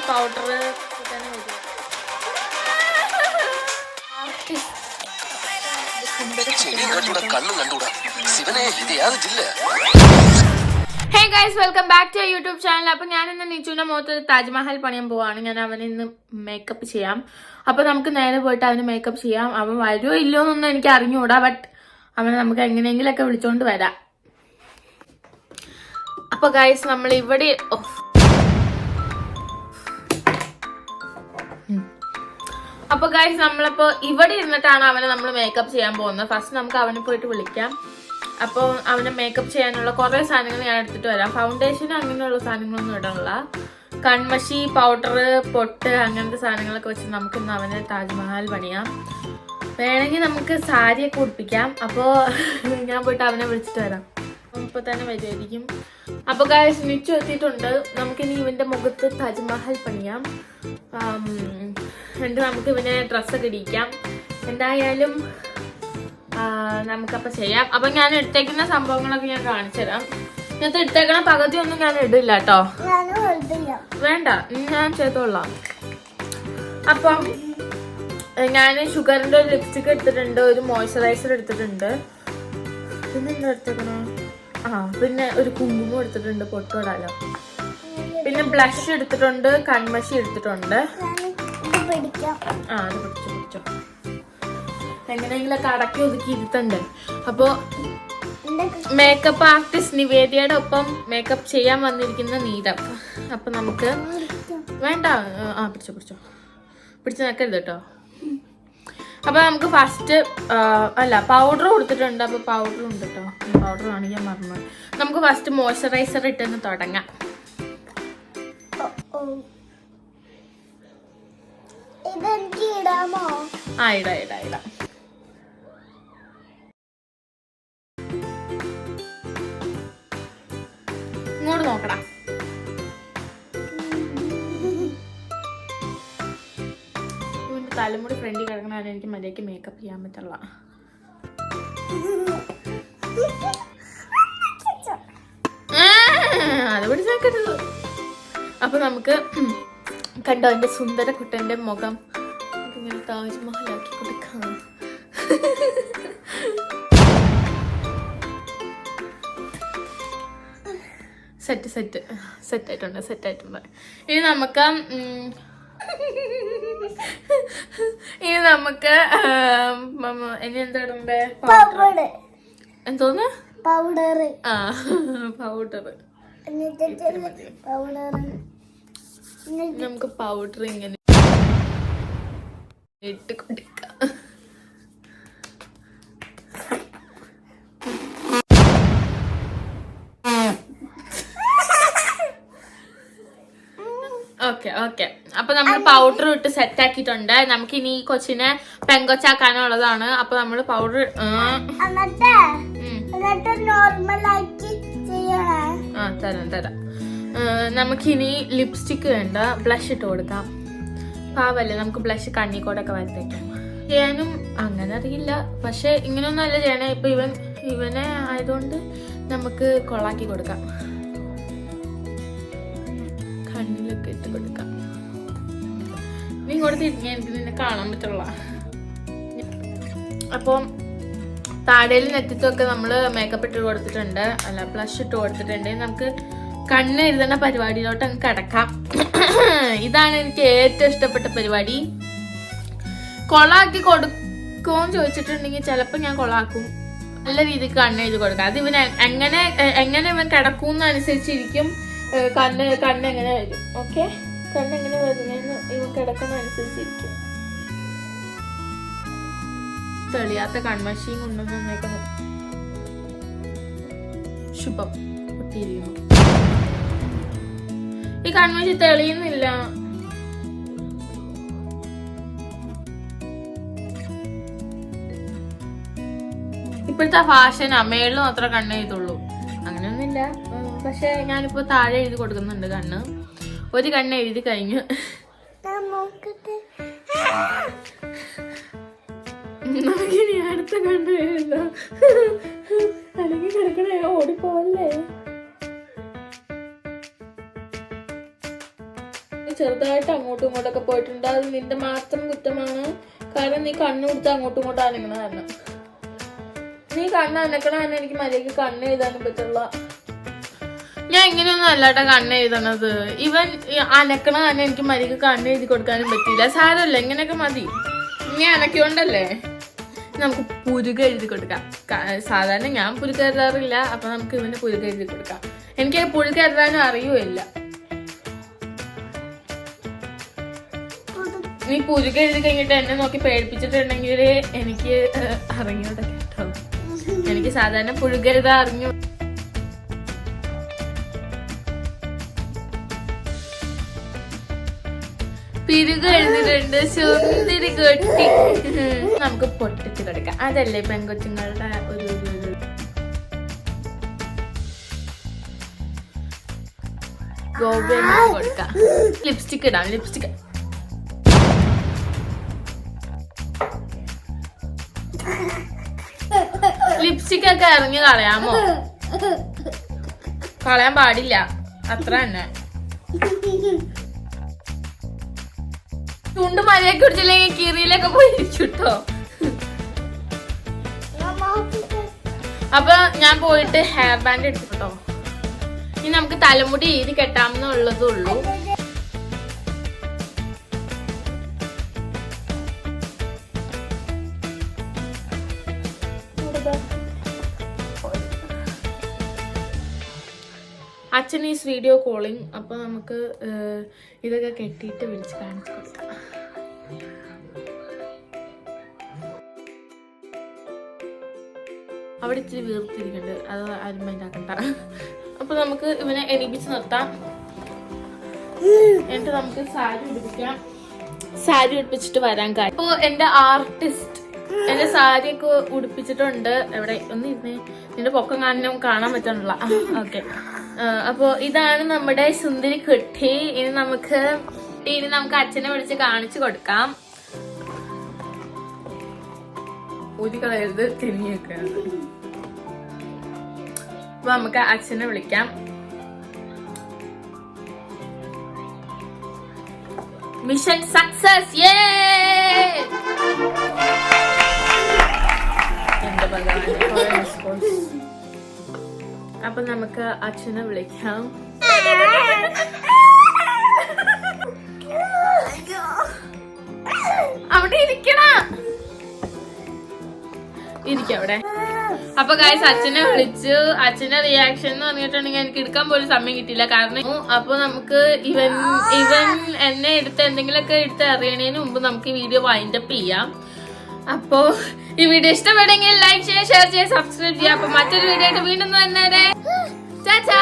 Powder hey guys, welcome back to YouTube channel. അപ്പൊ ഞാൻ ഇന്ന് നിച്ചുവിന്റെ മുഖത്ത് താജ്മഹൽ പണിയാൻ പോവാണ്. ഞാൻ അവനെ ഇന്ന് മേക്കപ്പ് ചെയ്യാം. അപ്പൊ നമുക്ക് നേരെ പോയിട്ട് അവന് മേക്കപ്പ് ചെയ്യാം. അവൻ വരുമോ ഇല്ലയോ എന്നൊന്നും എനിക്ക് അറിഞ്ഞുകൂടാ. ബട്ട് അവനെ നമുക്ക് എങ്ങനെയെങ്കിലൊക്കെ വിളിച്ചോണ്ട് വരാം. അപ്പൊ ഗൈസ്, നമ്മൾ ഇവിടെ നമ്മളിപ്പോ ഇവിടെ ഇരുന്നിട്ടാണ് അവനെ നമ്മൾ മേക്കപ്പ് ചെയ്യാൻ പോകുന്നത്. ഫസ്റ്റ് നമുക്ക് അവനെ പോയിട്ട് വിളിക്കാം. അപ്പോൾ അവനെ മേക്കപ്പ് ചെയ്യാനുള്ള കുറേ സാധനങ്ങൾ ഞാൻ എടുത്തിട്ട് വരാം. ഫൗണ്ടേഷൻ അങ്ങനെയുള്ള സാധനങ്ങളൊന്നും ഇടാനുള്ള, കൺമഷി, പൗഡർ, പൊട്ട്, അങ്ങനത്തെ സാധനങ്ങളൊക്കെ വെച്ച് നമുക്ക് ഇന്ന് അവനെ താജ്മഹൽ പണിയാം. വേണമെങ്കിൽ നമുക്ക് സാരിയൊക്കെ ഉടുപ്പിക്കാം. അപ്പോൾ ഞാൻ പോയിട്ട് അവനെ വിളിച്ചിട്ട് വരാം. ഇപ്പൊ തന്നെ വരുമായിരിക്കും. അപ്പൊ ഗൈസ്, നിച്ചു എത്തിയിട്ടുണ്ട്. നമുക്കിനി ഇവന്റെ മുഖത്ത് താജ്മഹൽ പണിയാം. എന്നിട്ട് നമുക്ക് ഇവനെ ഡ്രസ്സൊക്കെ ഇടിക്കാം. എന്തായാലും നമുക്കപ്പോൾ ചെയ്യാം. അപ്പം ഞാൻ എടുത്തേക്കുന്ന സംഭവങ്ങളൊക്കെ ഞാൻ കാണിച്ചു തരാം. ഇന്നത്തെ എടുത്തേക്കണ പകുതി ഒന്നും ഞാൻ ഇടില്ല കേട്ടോ, വേണ്ട, ഞാൻ ചെയ്തോളാം. അപ്പം ഞാൻ ഷുഗറിന്റെ ഒരു ലിപ്സ്റ്റിക് എടുത്തിട്ടുണ്ട്, ഒരു മോയ്സ്ചറൈസർ എടുത്തിട്ടുണ്ട്, പിന്നെ എന്താ എടുത്തേക്കണേ, പിന്നെ ഒരു കുങ്കുമം എടുത്തിട്ടുണ്ട് പൊട്ടോടാലോ, പിന്നെ ബ്ലഷ് എടുത്തിട്ടുണ്ട്, കൺമഷി എടുത്തിട്ടുണ്ട്. അത് പിടിച്ചോ എങ്ങനെയെങ്കിലൊക്കെ അടക്കി ഒതുക്കി ഇരുത്തണ്ട്. അപ്പോ മേക്കപ്പ് ആർട്ടിസ്റ്റ് നിവേദിയുടെ ഒപ്പം മേക്കപ്പ് ചെയ്യാൻ വന്നിരിക്കുന്ന നീരവ്. അപ്പൊ നമുക്ക് വേണ്ട, പിടിച്ചു നിൽക്കരുത് കേട്ടോ. അപ്പൊ നമുക്ക് ഫസ്റ്റ് പൗഡർ കൊടുത്തിട്ടുണ്ട്. അപ്പൊ പൗഡർ ഉണ്ട് കേട്ടോ, പൗഡർ കാണിക്കാൻ മറന്നു. നമുക്ക് ഫസ്റ്റ് മോയ്സ്ചറൈസർ ഇട്ടെന്ന് തുടങ്ങാം. ഇടാം. ഇങ്ങോട്ട് നോക്കടാ. തലമുടി ഫ്രണ്ടിൽ കിടക്കണ എനിക്ക് മര്യാദയ്ക്ക് മേക്കപ്പ് ചെയ്യാൻ പറ്റുള്ള. അത് പിടിച്ചേക്കരുത്. അപ്പൊ നമുക്ക് കണ്ടോ എന്റെ സുന്ദര കുട്ടന്റെ മുഖം ഇങ്ങനെ താജ്മഹലാക്കി കൊടുക്കാം. സെറ്റായിട്ടുണ്ട്. ഇനി നമുക്ക് ഇനി എന്താ ഇടണ്ടേ? എന്തോന്ന്? പൗഡർ. നമുക്ക് പൗഡർ ഇങ്ങനെ ഇട്ട് കൊടുക്കാം. ഓക്കെ. അപ്പൊ നമ്മൾ പൗഡർ ഇട്ട് സെറ്റ് ആക്കിയിട്ടുണ്ട്. നമുക്ക് ഇനി കൊച്ചിനെ പെങ്കൊച്ചാക്കാനുള്ളതാണ്. അപ്പൊ നമ്മള് പൗഡർ തരാം. നമുക്കിനി ലിപ്സ്റ്റിക് വേണ്ട, ബ്ലഷ് ഇട്ട് കൊടുക്കാം. പാവല്ലേ, നമുക്ക് ബ്ലഷ് കണ്ണിക്കോടൊക്കെ വരത്തേക്കാം. ചെയ്യാനും അങ്ങനെ അറിയില്ല, പക്ഷെ ഇങ്ങനെയൊന്നും അല്ല ചെയ്യണേ. ഇപ്പൊ ഇവനെ ആയതുകൊണ്ട് നമുക്ക് കൊളാക്കി കൊടുക്കാം. കണ്ണിലൊക്കെ ഇട്ട് കൊടുക്കാം. നീ ഇങ്ങോട്ട് തിരിഞ്ഞാൽ എനിക്ക് നിന്നെ കാണാൻ പറ്റുള്ള. അപ്പം താടയിലും നെറ്റത്തൊക്കെ നമ്മള് മേക്കപ്പ് ഇട്ട് കൊടുത്തിട്ടുണ്ട്, ബ്ലഷ് ഇട്ട് കൊടുത്തിട്ടുണ്ട്. നമുക്ക് കണ്ണ് എഴുതുന്ന പരിപാടിയിലോട്ട് അങ്ങ് കിടക്കാം. ഇതാണ് എനിക്ക് ഏറ്റവും ഇഷ്ടപ്പെട്ട പരിപാടി. കൊളാക്കി കൊടുക്കുമെന്ന് ചോദിച്ചിട്ടുണ്ടെങ്കിൽ ചിലപ്പോൾ ഞാൻ കൊളാക്കും. നല്ല രീതിക്ക് കണ്ണ് എഴുതി കൊടുക്കാം. അത് ഇവന് എങ്ങനെ ഇവൻ കിടക്കുന്നതനുസരിച്ചിരിക്കും കണ്ണ് എങ്ങനെ വരും. ഓക്കെ, കണ്ണെങ്ങനെ വരുന്നതെന്ന് ഇവൻ കിടക്കുന്നതനുസരിച്ചിരിക്കും. തെളിയാത്ത കൺമഷിയും കൊണ്ടുവന്നേക്കാം. ശുഭം പൊട്ടിയിരിക്കുന്നു. ഈ കൺമഷി തെളിയുന്നില്ല. ഇപ്പോഴത്തെ ഫാഷനാ, മേളിൽ മാത്രമേ കണ്ണ് എഴുതുള്ളൂ. അങ്ങനെയൊന്നുമില്ല. പക്ഷെ ഞാനിപ്പോ താഴെ എഴുതി കൊടുക്കുന്നുണ്ട് കണ്ണ്. ഒരു കണ്ണ് എഴുതി കഴിഞ്ഞു. നമുക്കിനി അടുത്ത കണ്ണ് എഴുതാം. അല്ലെങ്കിൽ കിടക്കണേ, ഓടിപ്പോവല്ലേ. ചെറുതായിട്ട് അങ്ങോട്ടും ഇങ്ങോട്ടൊക്കെ പോയിട്ടുണ്ട്. അത് നിന്റെ മാത്രം കുറ്റമാണ്. കാരണം നീ കണ്ണു കൊടുത്ത് അങ്ങോട്ടും ഇങ്ങോട്ടും അനങ്ങണ കാരണം. നീ കണ്ണ് അനക്കണ തന്നെ എനിക്ക് മര്യാദക്ക് കണ്ണ് എഴുതാനും പറ്റുള്ള. ഞാൻ ഇങ്ങനെയൊന്നും അല്ലാട്ട കണ്ണ് എഴുതണത്. ഇവൻ അനക്കണ തന്നെ എനിക്ക് മര്യാദക്ക് കണ്ണ് എഴുതി കൊടുക്കാനും പറ്റിയില്ല. സാരമല്ല, ഇങ്ങനെയൊക്കെ മതി. ഇനി അനക്കൊണ്ടല്ലേ നമുക്ക് പുരുക എഴുതി കൊടുക്കാം. സാധാരണ ഞാൻ പുരുക എഴുതാറില്ല. അപ്പൊ നമുക്ക് ഇവന് പുരുക എഴുതി കൊടുക്കാം. എനിക്ക് പുഴുക്ക് എഴുതാനും അറിയുമില്ല. നീ പുഴുക്ക് എഴുതി കഴിഞ്ഞിട്ട് എന്നെ നോക്കി പേടിപ്പിച്ചിട്ടുണ്ടെങ്കിൽ എനിക്ക് അറിഞ്ഞൂടെ കേട്ടോ. എനിക്ക് സാധാരണ പുഴുക്ക് എഴുതാൻ അറിഞ്ഞു. പിരുക എഴുതിയിട്ടുണ്ട്. സുന്ദരി കൊട്ടി. നമുക്ക് പൊട്ടിച്ച് കൊടുക്കാം. അതല്ലേ പെൺകൊച്ചുങ്ങളുടെ ഒരു ഗോപി കൊടുക്കാം. ലിപ്സ്റ്റിക് ഇടാം. ലിപ്സ്റ്റിക് ഒക്കെ ഇറങ്ങി കളയാമോ? കളയാൻ പാടില്ല, അത്ര തന്നെ. ചുണ്ട് മര്യാദക്ക് കുടിച്ചില്ലെങ്കിൽ കീറിയിലൊക്കെ പോയി ഇരിക്കൂട്ടോ. അപ്പൊ ഞാൻ പോയിട്ട് ഹെയർ ബാൻഡ് എടുത്തിട്ടോ. ഇനി നമുക്ക് തലമുടി ഈരി കെട്ടാമെന്നുള്ളതേ ഉള്ളൂ. അച്ഛൻ ഈസ് വീഡിയോ കോളിംഗ്. അപ്പൊ നമുക്ക് ഇതൊക്കെ കെട്ടിയിട്ട് വിളിച്ച് കാണിച്ചു കൊടുക്കാം. അവിടെ ഇച്ചിരി വീർത്തിരിക്കുന്നുണ്ട്, അത് ആരും മൈൻഡാക്കണ്ട. അപ്പൊ നമുക്ക് ഇവനെ എണീപ്പിച്ച് നിർത്താം. എന്നിട്ട് നമുക്ക് സാരി ഉടുപ്പിക്കാം. സാരി ഉടുപ്പിച്ചിട്ട് വരാൻ കാര്യം. അപ്പൊ എന്റെ ആർട്ടിസ്റ്റ് എന്റെ സാരിയൊക്കെ ഉടുപ്പിച്ചിട്ടുണ്ട്. എവിടെ ഒന്ന് ഇരുന്നേ, നിന്റെ പൊക്കം കാണാൻ പറ്റണില്ല. ഓക്കെ, അപ്പൊ ഇതാണ് നമ്മുടെ സുന്ദരി കുട്ടി. ഇനി നമുക്ക് അച്ഛനെ വിളിച്ച് കാണിച്ചു കൊടുക്കാം. ഊതിക്കളയരുത്, തിരിഞ്ഞു വെക്കരുത്. അപ്പൊ നമുക്ക് അച്ഛനെ വിളിക്കാം. Mission success. എന്റെ ഭഗവാൻ. അപ്പൊ നമുക്ക് അച്ഛനെ വിളിക്കാം. അവിടെ ഇരിക്കണം. അവിടെ. അപ്പൊ ഗൈസ് അച്ഛനെ വിളിച്ചു. അച്ഛന്റെ റിയാക്ഷൻ എന്ന് പറഞ്ഞിട്ടുണ്ടെങ്കിൽ എനിക്ക് എടുക്കാൻ പോലും സമയം കിട്ടിയില്ല. കാരണം അപ്പൊ നമുക്ക് ഇവൻ എന്നെ എടുത്ത് എന്തെങ്കിലുമൊക്കെ എടുത്ത് അറിയണതിന് മുമ്പ് നമുക്ക് ഈ വീഡിയോ വൈൻഡപ്പ് ചെയ്യാം. അപ്പോ ഈ വീഡിയോ ഇഷ്ടപ്പെട്ടെങ്കിൽ ലൈക്ക് ചെയ്യുക, ഷെയർ ചെയ്യുക, സബ്സ്ക്രൈബ് ചെയ്യുക. അപ്പൊ മറ്റൊരു വീഡിയോ ആയിട്ട് വീണ്ടും വന്നേരെ. ചാച്ചാ.